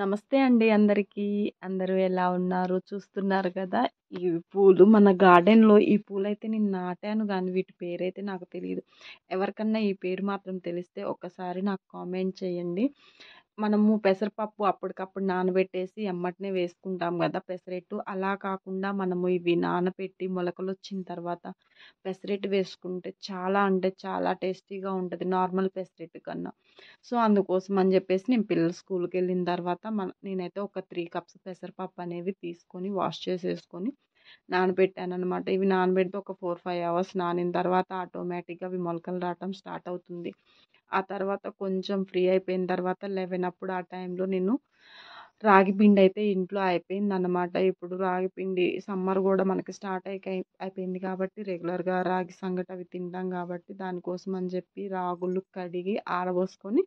నమస్తే అండి అందరికీ. అందరూ ఎలా ఉన్నారు? చూస్తున్నారు కదా! ఈ పూలు మన గార్డెన్‌లో ఈ పూలైతే నేను నాటాను గానీ వీటి పేరైతే నాకు తెలీదు. ఎవరికన్నా ఈ పేరు మాత్రం తెలిస్తే ఒక్కసారి నాకు కామెంట్ చేయండి. మనము పెసరపప్పు అప్పటికప్పుడు నానబెట్టేసి ఎమ్మటనే వేసుకుంటాం గదా! పెసరెట్టు. అలా కాకుండా మనము ఇవి నానబెట్టి మొలకలొచ్చిన తర్వాత పెసరెట్టు వేసుకుంటే చాలా అంటే చాలా టేస్టీగా ఉంటది నార్మల్ పెసరెట్టు కన్నా. సో, అందుకోసం అని జెప్పేసి నేను పిల్లలు స్కూలుకెళ్ళిన తర్వాత నేనైతే ఒక 3 కప్స్ పెసరపప్పు అనేవి తీసుకొని వాష్ చేసేసుకొని నానబెట్టాననమాట. ఇవి నానబెడితే ఒక 4, 5 అవర్స్ నానిన తర్వాత ఆటోమేటిక్‌గా అవి మొలకలు రావటం స్టార్ట్ అవుతుంది. ఆ తర్వాత కొంచెం ఫ్రీ అయిపోయిన తర్వాత 11 అప్పుడు ఆ టైంలో నేను రాగి పిండయితే ఇంట్లో అయిపోయిందనమాట. ఇప్పుడు రాగి పిండి సమ్మర్ గూడా మనకి స్టార్ట్ అయిపోయింది కాబట్టి రెగ్యులర్‌గా రాగి సంగటి అవి తింటాం కాబట్టి దానికోసం అని జెప్పి రాగులు కడిగి ఆరబోసుకొని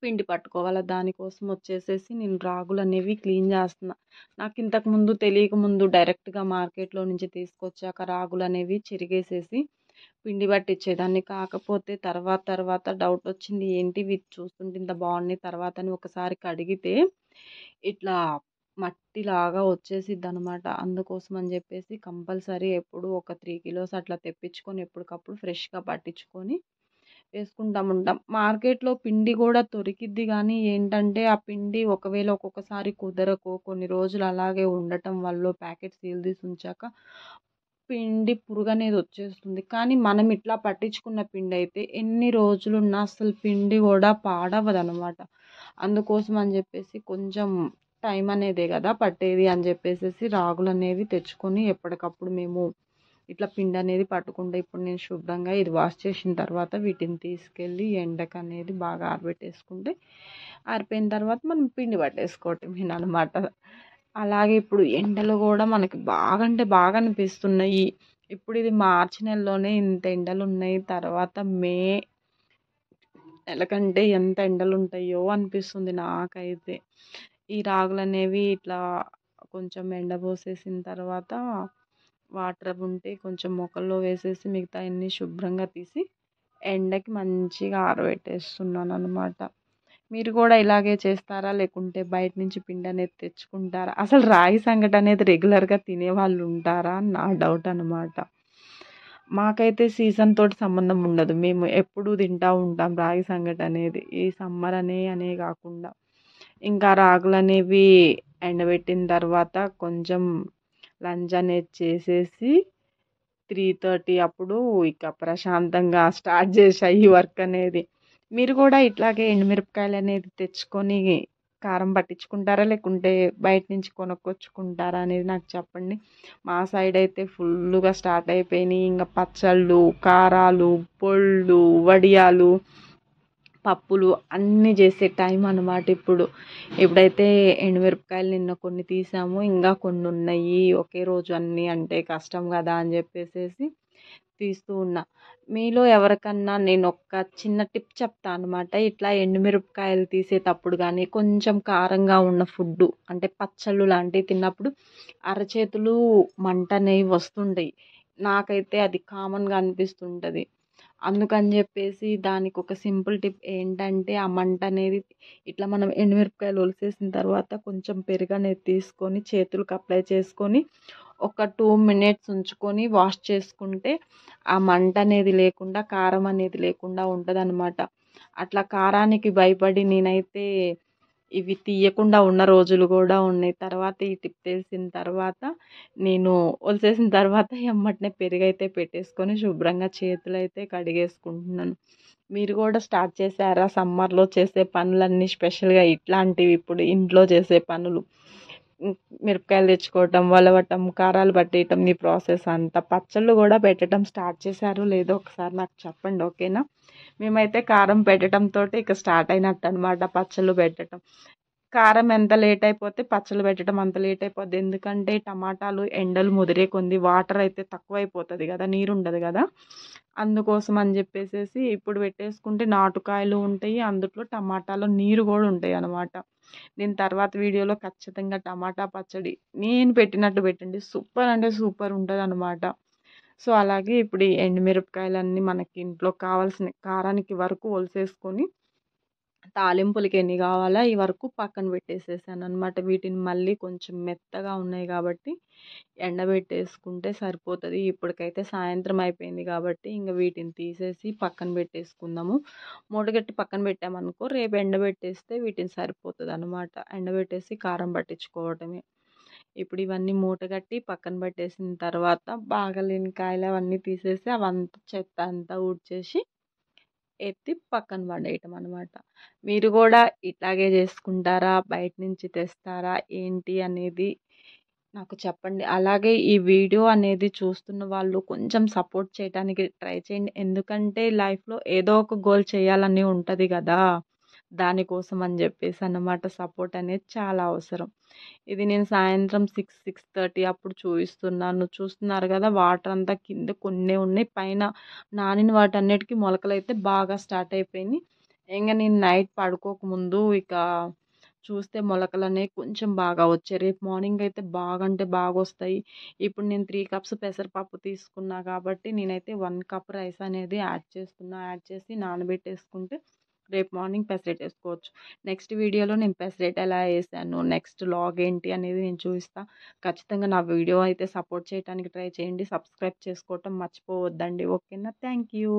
పిండి పట్టుకోవాల. దానికోసం వచ్చేసేసి నేను రాగులనేవి క్లీన్ జేస్తున్నా. నాకింతకుముందు తెలియకముందు డైరెక్ట్‌గా మార్కెట్‌లో నుంచి తీసుకొచ్చాక రాగులనేవి చెరిగేసేసి పిండి పట్టిచ్చేదాన్ని. కాకపోతే తర్వాత తర్వాత డౌటొచ్చింది. ఏంటి ఇవి చూస్తుంటే ఇంత బావున్నాయి తర్వాతని ఒకసారి కడిగితే ఇట్లా మట్టిలాగా వచ్చేసిద్దనమాట. అందుకోసం అని జెప్పేసి కంపల్సరీ ఎప్పుడు ఒక 3 కిలోస్ అట్లా తెప్పించుకొని ఎప్పటికప్పుడు ఫ్రెష్‌గా పట్టించుకొని వేసుకుంటాముంటాం. మార్కెట్‌లో పిండి గూడా దొరికిద్ది గానీ ఏంటంటే, ఆ పిండి ఒకవేళ ఒక్కొక్కసారి కుదరకో కొన్ని రోజులు అలాగే ఉండటం వల్లో ప్యాకెట్ సీల్ తీసి ఉంచాక పిండి పురుగనేది వచ్చేస్తుంది. కానీ మనం ఇట్లా పట్టించుకున్న పిండయితే ఎన్ని రోజులున్నా అస్సలు పిండి గూడా పాడవదనమాట. అందుకోసం అని జెప్పేసి కొంచెం టైం అనేదే గదా పట్టేది అని జెప్పేసేసి రాగులనేవి తెచ్చుకొని ఎప్పటికప్పుడు మేము ఇట్లా పిండనేది పట్టుకుంటే ఇప్పుడు నేను శుభ్రంగా ఇది వాష్ చేసిన తర్వాత వీటిని తీసుకెళ్ళి ఎండకనేది బాగా ఆరబెట్టేసుకుంటే, ఆరిపోయిన తర్వాత మనం పిండి పట్టేసుకోవటమేననమాట. అలాగే ఇప్పుడు ఎండలు గూడా మనకి బాగా అంటే బాగా అనిపిస్తున్నాయి. ఇప్పుడు ఇది మార్చి నెలలోనే ఇంత ఎండలున్నాయి. తర్వాత మే నెల కంటే ఎంత ఎండలుంటాయో అనిపిస్తుంది నాకైతే. ఈ రాగులనేవి ఇట్లా కొంచెం ఎండబోసేసిన తర్వాత వాటర్ ఉంటే కొంచెం మొక్కల్లో వేసేసి మిగతాయన్నీ శుభ్రంగా తీసి ఎండకి మంచిగా ఆరబెట్టేస్తున్నాననమాట. మీరు కూడా ఇలాగే చేస్తారా? లేకుంటే బయట నుంచి పిండనేది తెచ్చుకుంటారా? అసలు రాగి సంగటనేది రెగ్యులర్‌గా తినేవాళ్ళు ఉంటారా? అని నా డౌట్ అనమాట. మాకైతే సీజన్ తోటి సంబంధం ఉండదు. మేము ఎప్పుడూ తింటా ఉంటాం రాగి సంగటనేది. ఈ సమ్మర్ అనే గాకుండా. ఇంకా రాగులనేవి ఎండబెట్టిన తర్వాత కొంచెం లంచ్ అనేది చేసేసి 3:30 అప్పుడు ఇక ప్రశాంతంగా స్టార్ట్ చేశా ఈ వర్క్ అనేది. మీరు కూడా ఇట్లాగే ఎండుమిరపకాయలనేది తెచ్చుకొని కారం పట్టించుకుంటారా? లేకుంటే బయట నుంచి కొనుక్కొచ్చుకుంటారా అనేది నాకు చెప్పండి. మా సైడ్ అయితే ఫుల్లుగా స్టార్ట్ అయిపోయినాయి. ఇంక పచ్చళ్ళు, కారాలు, పొళ్ళు, వడియాలు, పప్పులు అన్నీ చేసే టైం అనమాట ఇప్పుడు. ఇప్పుడైతే ఎండుమిరపకాయలు నిన్న కొన్ని తీసాము. ఇంకా కొన్ని ఉన్నాయి. ఒకే రోజు అన్నీ అంటే కష్టం కదా అని చెప్పేసేసి తీస్తూ ఉన్నా. మీలో ఎవరికన్నా నేనొక చిన్న టిప్ చెప్తా అనమాట. ఇట్లా ఎండుమిరపకాయలు తీసేటప్పుడు గానీ, కొంచెం కారంగా ఉన్న ఫుడ్డు అంటే పచ్చళ్ళు లాంటివి తిన్నప్పుడు అరచేతులు మంటనేవి వస్తుంటాయి. నాకైతే అది కామన్‌గా అనిపిస్తుంటది. అందుకని జెప్పేసి దానికొక సింపుల్ టిప్ ఏంటంటే, ఆ మంటనేది ఇట్లా మనం ఎండుమిరపకాయలు ఒలిసేసిన తర్వాత కొంచెం పెరుగనేది తీసుకొని చేతులకి అప్లై చేసుకొని, ఒక 2 మినిట్స్ ఉంచుకొని వాష్ చేసుకుంటే, ఆ మంటనేది లేకుండా, కారం అనేది లేకుండా ఉంటదనమాట. అట్లా కారానికి భయపడి నేనైతే ఇవి తీయకుండా ఉన్న రోజులు గూడా ఉన్నాయి. తర్వాత ఈ టిప్ తెలిసిన తర్వాత నేను ఒలిచేసిన తర్వాత ఎమ్మటనే పెరుగైతే పెట్టేసుకొని శుభ్రంగా చేతులైతే కడిగేసుకుంటున్నాను. మీరు గూడా స్టార్ట్ చేశారా? సమ్మర్‌లో చేసే పనులన్నీ స్పెషల్‌గా ఇట్లాంటివి ఇప్పుడు ఇంట్లో చేసే పనులు. హ్మ్. మిరపకాయలు తెచ్చుకోవటం, వలవటం, కారాలు పట్టేయటం ఈ ప్రాసెస్ అంతా. పచ్చళ్ళు గూడా పెట్టడం స్టార్ట్ చేశారో లేదో ఒకసారి నాకు చెప్పండి ఓకేనా? మేమైతే కారం పెట్టడంతోటి ఇక స్టార్ట్ అయినట్టనమాట పచ్చళ్ళు పెట్టటం. కారం ఎంత లేట్ అయిపోతే పచ్చళ్ళు పెట్టడం అంత లేట్ అయిపోద్ది. ఎందుకంటే టమాటాలు ఎండలు ముదిరే కొంది వాటర్ అయితే తక్కువైపోతది గదా! నీరుండదు గదా! అందుకోసం అని జెప్పేసేసి ఇప్పుడు పెట్టేసుకుంటే నాటుకాయలు ఉంటాయి. అందుట్లో టమాటాలో నీరు గూడా ఉంటాయనమాట. నేను తర్వాత వీడియోలో ఖచ్చితంగా టమాటా పచ్చడి నేను పెట్టినట్టు పెట్టండి. సూపర్ అంటే సూపర్ ఉంటదనమాట. సో, అలాగే ఇప్పుడు ఈ ఎండుమిరపకాయలన్నీ మనకి ఇంట్లో కావాల్సిన కారానికి వరకు ఒలిసేసుకొని తాలింపులకి ఎన్ని కావాలా ఈ వరకు పక్కన పెట్టేసేసాననమాట. వీటిని మళ్ళీ కొంచెం మెత్తగా ఉన్నాయి కాబట్టి ఎండబెట్టేసుకుంటే సరిపోతది. ఇప్పటికైతే సాయంత్రం అయిపోయింది కాబట్టి ఇంక వీటిని తీసేసి పక్కన పెట్టేసుకుందాము. మూటగట్టి పక్కన పెట్టామనుకో రేపు ఎండబెట్టేస్తే వీటిని సరిపోతదనమాట. ఎండబెట్టేసి కారం పట్టించుకోవటమే. ఇప్పుడు ఇవన్నీ మూటగట్టి పక్కన పెట్టేసిన తర్వాత బాగాలేని కాయలు అవన్నీ తీసేసి అవంతా చెత్త అంతా ఊడ్చేసి ఎత్తి పక్కన పడేయటం అనమాట. మీరు కూడా ఇట్లాగే చేసుకుంటారా? బయట నుంచి తెస్తారా? ఏంటి అనేది నాకు చెప్పండి. అలాగే ఈ వీడియో అనేది చూస్తున్న వాళ్ళు కొంచెం సపోర్ట్ చేయటానికి ట్రై చేయండి. ఎందుకంటే లైఫ్‌లో ఏదో ఒక గోల్ చేయాలని ఉంటది గదా! దానికోసం అని జెప్పేసి అన్నమాట. సపోర్ట్ అనేది చాలా అవసరం. ఇది నేను సాయంత్రం 6:30 అప్పుడు చూయిస్తున్నాను. చూస్తున్నారు గదా! వాటర్ అంతా కింద కొన్నే ఉన్నాయి. పైన నానిన వాటన్నిటికి మొలకలైతే బాగా స్టార్ట్ అయిపోయినాయి. ఇంగ నేను నైట్ పడుకోకముందు ఇక చూస్తే మొలకలనేవి కొంచెం బాగా వచ్చాయి. రేపు మార్నింగ్ అయితే బాగా అంటే బాగొస్తాయి. ఇప్పుడు నేను 3 కప్స్ పెసరపప్పు తీసుకున్నా కాబట్టి నేనైతే 1 కప్ రైస్ అనేది యాడ్ చేస్తున్నా. యాడ్ చేసి నానబెట్టేసుకుంటే రేపు మార్నింగ్ పెసరట్టేసుకోవచ్చు. నెక్స్ట్ వీడియోలో నేను పెసరట్టు ఎలా ఏసాను, నెక్స్ట్ లాగ్ ఏంటి అనేది నేను చూపిస్తా. ఖచ్చితంగా నా వీడియో అయితే సపోర్ట్ చేయడానికి ట్రై చేయండి. సబ్స్క్రైబ్ చేసుకోవటం మర్చిపోవద్దండి. ఓకేనా? Thank you.